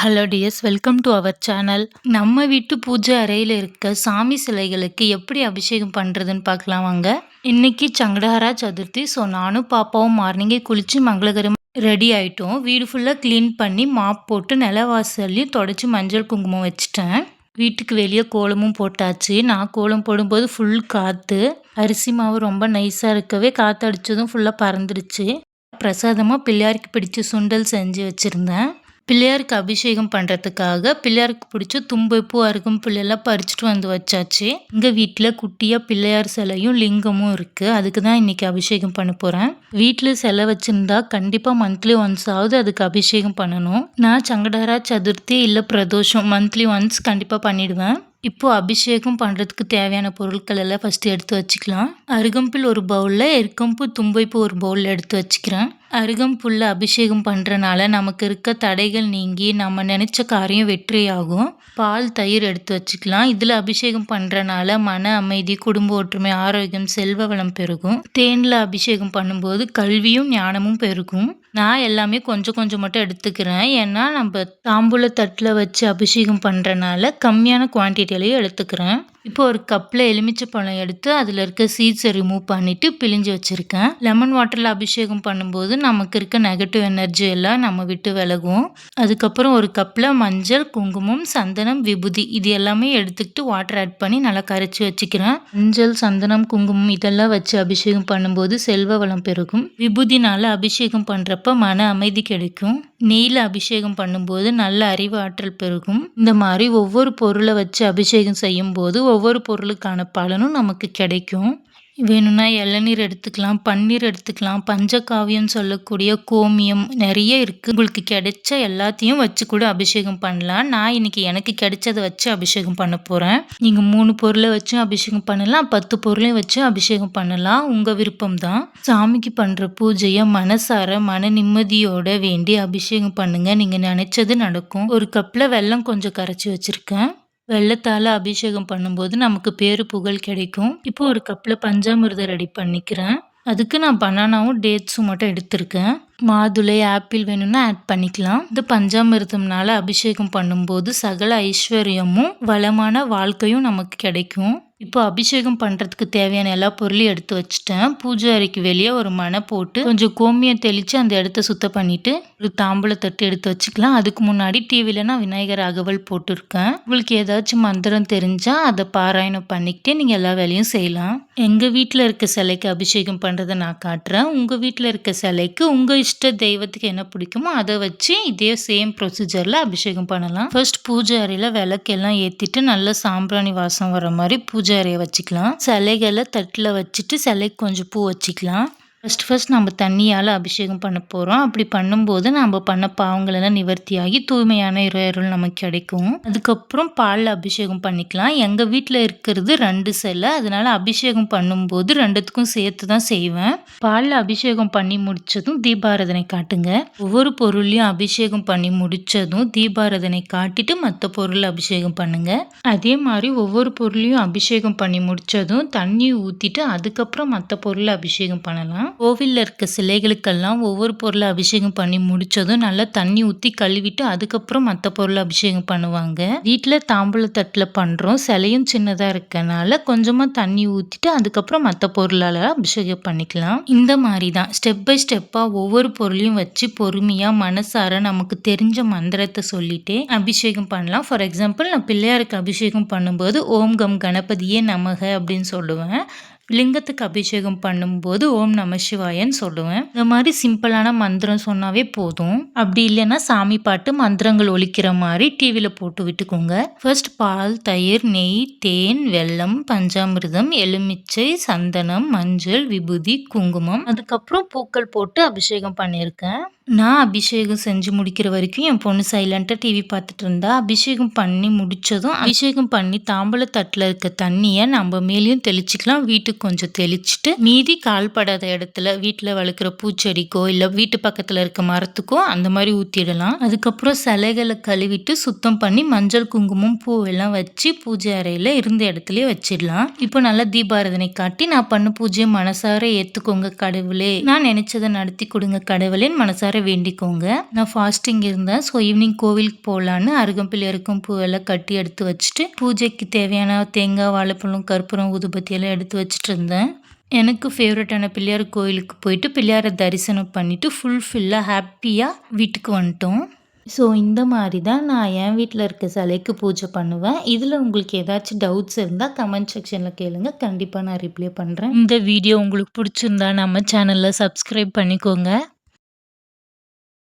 Hello dears, welcome to our channel. நம்ம வீட்டு பூஜை அறையில் இருக்க சாமி சிலைகளுக்கு எப்படி அபிஷேகம் பண்ணுறதுன்னு பார்க்கலாம் வாங்க. இன்னைக்கு சங்கடஹரா சதுர்த்தி. ஸோ நானும் பாப்பாவும் மார்னிங்கே குளித்து மங்களகரமாக ரெடி ஆகிட்டோம். வீடு ஃபுல்லாக க்ளீன் பண்ணி மாப் போட்டு நிலவாசல்லையும் தொடச்சி மஞ்சள் குங்குமம் வச்சுட்டேன். வீட்டுக்கு வெளியே கோலமும் போட்டாச்சு. நான் கோலம் போடும்போது ஃபுல் காற்று. அரிசி மாவு ரொம்ப நைஸாக இருக்கவே காற்று அடித்ததும் ஃபுல்லாக பறந்துடுச்சு. பிரசாதமாக பிள்ளையாருக்கு பிடிச்ச சுண்டல் செஞ்சு வச்சுருந்தேன். பிள்ளையாருக்கு அபிஷேகம் பண்ணுறதுக்காக பிள்ளையாருக்கு பிடிச்ச தும்பைப்பூ அருகம்புல் எல்லாம் பறிச்சுட்டு வந்து வச்சாச்சு. எங்கள் வீட்டில் குட்டியாக பிள்ளையார் சிலையும் லிங்கமும் இருக்குது. அதுக்கு தான் இன்றைக்கி அபிஷேகம் பண்ண போகிறேன். வீட்டில் சிலை வச்சுருந்தா கண்டிப்பாக மந்த்லி ஒன்ஸ் ஆகுது அதுக்கு அபிஷேகம் பண்ணணும். நான் சங்கடஹரா சதுர்த்தி இல்லை பிரதோஷம் மந்த்லி ஒன்ஸ் கண்டிப்பாக பண்ணிவிடுவேன். இப்போது அபிஷேகம் பண்ணுறதுக்கு தேவையான பொருட்கள் எல்லாம் ஃபஸ்ட்டு எடுத்து வச்சுக்கலாம். அருகம்புல் ஒரு பவுலில், எருக்கம்பூ தும்பைப்பூ ஒரு பவுலில் எடுத்து வச்சுக்கிறேன். அருகம்புல்ல அபிஷேகம் பண்ணுறனால நமக்கு இருக்க தடைகள் நீங்கி நம்ம நினச்ச காரியம் வெற்றியாகும். பால் தயிர் எடுத்து வச்சுக்கலாம். இதில் அபிஷேகம் பண்ணுறனால மன அமைதி, குடும்ப ஒற்றுமை, ஆரோக்கியம், செல்வ வளம் பெருகும். தேனில் அபிஷேகம் பண்ணும்போது கல்வியும் ஞானமும் பெருகும். நான் எல்லாமே கொஞ்சம் கொஞ்சம் மட்டும் எடுத்துக்கிறேன். ஏன்னா நம்ம தாம்பூல தட்டில் வச்சு அபிஷேகம் பண்ணுறனால கம்மியான குவான்டிட்டியிலையும் எடுத்துக்கிறேன். இப்போ ஒரு கப்பில் எலுமிச்சை பழம் எடுத்து அதில் இருக்க சீட்ஸை ரிமூவ் பண்ணிவிட்டு பிழிஞ்சு வச்சுருக்கேன். லெமன் வாட்டரில் அபிஷேகம் பண்ணும்போது நமக்கு இருக்க நெகட்டிவ் எனர்ஜி எல்லாம் நம்ம விட்டு விலகும். அதுக்கப்புறம் ஒரு கப்பில் மஞ்சள், குங்குமம், சந்தனம், விபூதி இது எல்லாமே எடுத்துக்கிட்டு வாட்டர் ஆட் பண்ணி நல்லா கரைச்சி வச்சுக்கிறேன். மஞ்சள், சந்தனம், குங்குமம் இதெல்லாம் வச்சு அபிஷேகம் பண்ணும்போது செல்வ வளம் பெருகும். விபூதினால் அபிஷேகம் பண்ணுறப்ப மன அமைதி கிடைக்கும். நெய்யில் அபிஷேகம் பண்ணும்போது நல்ல அறிவு ஆற்றல் பெருகும். இந்த மாதிரி ஒவ்வொரு பொருளை வச்சு அபிஷேகம் செய்யும் போது ஒவ்வொரு பொருளுக்கான பலனும் நமக்கு கிடைக்கும். வேணும்னா இளநீர் எடுத்துக்கலாம், பன்னீர் எடுத்துக்கலாம், பஞ்சகாவியம் சொல்லக்கூடிய கோமியம் நிறைய இருக்குது. உங்களுக்கு கிடைச்ச எல்லாத்தையும் வச்சு கூட அபிஷேகம் பண்ணலாம். நான் இன்னைக்கு எனக்கு கிடைச்சதை வச்சு அபிஷேகம் பண்ண போகிறேன். நீங்கள் 3 பொருளை வச்சும் அபிஷேகம் பண்ணலாம், 10 பொருளையும் வச்சு அபிஷேகம் பண்ணலாம். உங்கள் விருப்பம்தான். சாமிக்கு பண்ணுற பூஜையை மனசார மன நிம்மதியோட வேண்டி அபிஷேகம் பண்ணுங்க. நீங்கள் நினைச்சது நடக்கும். ஒரு கப்பில் வெல்லம் கொஞ்சம் கரைச்சி வச்சுருக்கேன். வெள்ளத்தால் அபிஷேகம் பண்ணும்போது நமக்கு பேரு புகழ் கிடைக்கும். இப்போ ஒரு கப்பில் பஞ்சாமிர்தம் ரெடி பண்ணிக்கிறேன். அதுக்கு நான் பனானாவும் டேட்ஸும் மட்டும் எடுத்திருக்கேன். மாதுளை, ஆப்பிள் வேணும்னா ஆட் பண்ணிக்கலாம். இந்த பஞ்சாமிர்தம்னால அபிஷேகம் பண்ணும்போது சகல ஐஸ்வர்யமும் வளமான வாழ்க்கையும் நமக்கு கிடைக்கும். இப்போ அபிஷேகம் பண்ணுறதுக்கு தேவையான எல்லா பொருளையும் எடுத்து வச்சுட்டேன். பூஜை அறைக்கு வெளியே ஒரு மணை போட்டு கொஞ்சம் கோமியம் தெளித்து அந்த இடத்த சுத்தம் பண்ணிவிட்டு ஒரு தாம்பூல தட்டு எடுத்து வச்சுக்கலாம். அதுக்கு முன்னாடி டிவியில் நான் விநாயகர் அகவல் போட்டிருக்கேன். உங்களுக்கு ஏதாச்சும் மந்திரம் தெரிஞ்சால் அதை பாராயணம் பண்ணிக்கிட்டே நீங்கள் எல்லா வேலையும் செய்யலாம். எங்கள் வீட்டில் இருக்க சிலைக்கு அபிஷேகம் பண்ணுறதை நான் காட்டுறேன். உங்கள் வீட்டில் இருக்க சிலைக்கு உங்கள் இஷ்ட தெய்வத்துக்கு என்ன பிடிக்குமோ அதை வச்சு இதே சேம் ப்ரொசீஜரில் அபிஷேகம் பண்ணலாம். ஃபர்ஸ்ட் பூஜை அறையில் விளக்கெல்லாம் ஏற்றிட்டு நல்ல சாம்பிராணி வாசம் வர மாதிரி பூஜை அறையை வச்சுக்கலாம். சிலைகளை தட்டில் வச்சுட்டு சிலைக்கு கொஞ்சம் பூ வச்சுக்கலாம். ஃபர்ஸ்ட் நம்ம தண்ணியால் அபிஷேகம் பண்ண போகிறோம். அப்படி பண்ணும்போது நம்ம பண்ண பாவங்களெல்லாம் நிவர்த்தியாகி தூய்மையான இறையருள் நமக்கு கிடைக்கும். அதுக்கப்புறம் பாலில் அபிஷேகம் பண்ணிக்கலாம். எங்கள் வீட்டில் இருக்கிறது 2 சிலை, அதனால அபிஷேகம் பண்ணும்போது 2த்துக்கும் சேர்த்து தான் செய்வேன். பாலில் அபிஷேகம் பண்ணி முடித்ததும் தீபாராதனை காட்டுங்க. ஒவ்வொரு பொருளையும் அபிஷேகம் பண்ணி முடித்ததும் தீபாராதனை காட்டிட்டு மற்ற பொருள் அபிஷேகம் பண்ணுங்க. அதே மாதிரி ஒவ்வொரு பொருளையும் அபிஷேகம் பண்ணி முடித்ததும் தண்ணி ஊற்றிட்டு அதுக்கப்புறம் மற்ற பொருளை அபிஷேகம் பண்ணலாம். கோவிலில் இருக்க சிலைகளுக்கெல்லாம் ஒவ்வொரு பொருளை அபிஷேகம் பண்ணி முடிச்சதும் நல்லா தண்ணி ஊற்றி கழுவிட்டு அதுக்கப்புறம் மற்ற பொருளை அபிஷேகம் பண்ணுவாங்க. வீட்டில் தாம்பூல தட்டில் பண்ணுறோம். சிலையும் சின்னதாக இருக்கனால கொஞ்சமாக தண்ணி ஊற்றிட்டு அதுக்கப்புறம் மற்ற பொருளால் அபிஷேகம் பண்ணிக்கலாம். இந்த மாதிரி தான் ஸ்டெப் பை ஸ்டெப்பாக ஒவ்வொரு பொருளையும் வச்சு பொறுமையாக மனசார நமக்கு தெரிஞ்ச மந்திரத்தை சொல்லிட்டே அபிஷேகம் பண்ணலாம். ஃபார் எக்ஸாம்பிள் நான் பிள்ளையாருக்கு அபிஷேகம் பண்ணும்போது ஓம் கம் கணபதியே நமக அப்படின்னு சொல்லுவேன். லிங்கத்துக்கு அபிஷேகம் பண்ணும்போது ஓம் நம சிவாயன்னு சொல்லுவேன். இந்த மாதிரி சிம்பிளான மந்திரம் சொன்னாவே போதும். அப்படி இல்லைன்னா சாமி பாட்டு மந்திரங்கள் ஒலிக்கிற மாதிரி டிவியில் போட்டு விட்டுக்கோங்க. ஃபர்ஸ்ட் பால், தயிர், நெய், தேன், வெல்லம், பஞ்சாமிர்தம், எலுமிச்சை, சந்தனம், மஞ்சள், விபூதி, குங்குமம், அதுக்கப்புறம் பூக்கள் போட்டு அபிஷேகம் பண்ணியிருக்கேன். நான் அபிஷேகம் செஞ்சு முடிக்கிற வரைக்கும் என் பொண்ணு சைலண்டாக டிவி பார்த்துட்டு இருந்தா. அபிஷேகம் பண்ணி முடித்ததும் அபிஷேகம் பண்ணி தாம்பூல தட்டில் இருக்க தண்ணியை நம்ம மேலேயும் தெளிச்சிக்கலாம். வீட்டுக்கு கொஞ்சம் தெளிச்சுட்டு மீதி கால்படாத இடத்துல வீட்டில் வளர்க்குற பூச்செடிக்கோ இல்லை வீட்டு பக்கத்தில் இருக்க மரத்துக்கோ அந்த மாதிரி ஊற்றிடலாம். அதுக்கப்புறம் சிலைகளை கழுவிட்டு சுத்தம் பண்ணி மஞ்சள், குங்குமம், பூவெல்லாம் வச்சு பூஜை அறையில் இருந்த இடத்துலயே வச்சிடலாம். இப்போ நல்லா தீபாராதனை காட்டி நான் பண்ண பூஜையை மனசார ஏற்றுக்கோங்க கடவுளே, நான் நினைச்சதை நடத்தி கொடுங்க கடவுளேன்னு மனசார வேண்டிக்கோங்க. நான் ஃபாஸ்டிங் இருந்தேன். ஸோ ஈவினிங் கோவிலுக்கு போகலான்னு அருகம்பில் இருக்கும் பூவெல்லாம் கட்டி எடுத்து வச்சுட்டு பூஜைக்கு தேவையான தேங்காய், வாழைப்பழம், கற்பூரம், ஊதுபத்தி எல்லாம் எடுத்து வச்சுட்டு இருந்தேன். எனக்கு ஃபேவரட்டான பிள்ளையார் கோயிலுக்கு போயிட்டு பிள்ளையாரை தரிசனம் பண்ணிவிட்டு ஃபுல்ஃபில்லாக ஹாப்பியாக வீட்டுக்கு வந்துட்டோம். ஸோ இந்த மாதிரி தான் நான் என் வீட்டில் இருக்க சிலைக்கு பூஜை பண்ணுவேன். இதில் உங்களுக்கு ஏதாச்சும் டவுட்ஸ் இருந்தால் கமெண்ட் செக்ஷனில் கேளுங்க. கண்டிப்பாக நான் ரிப்ளை பண்ணுறேன். இந்த வீடியோ உங்களுக்கு பிடிச்சிருந்தா நம்ம சேனலில் சப்ஸ்கிரைப் பண்ணிக்கோங்க.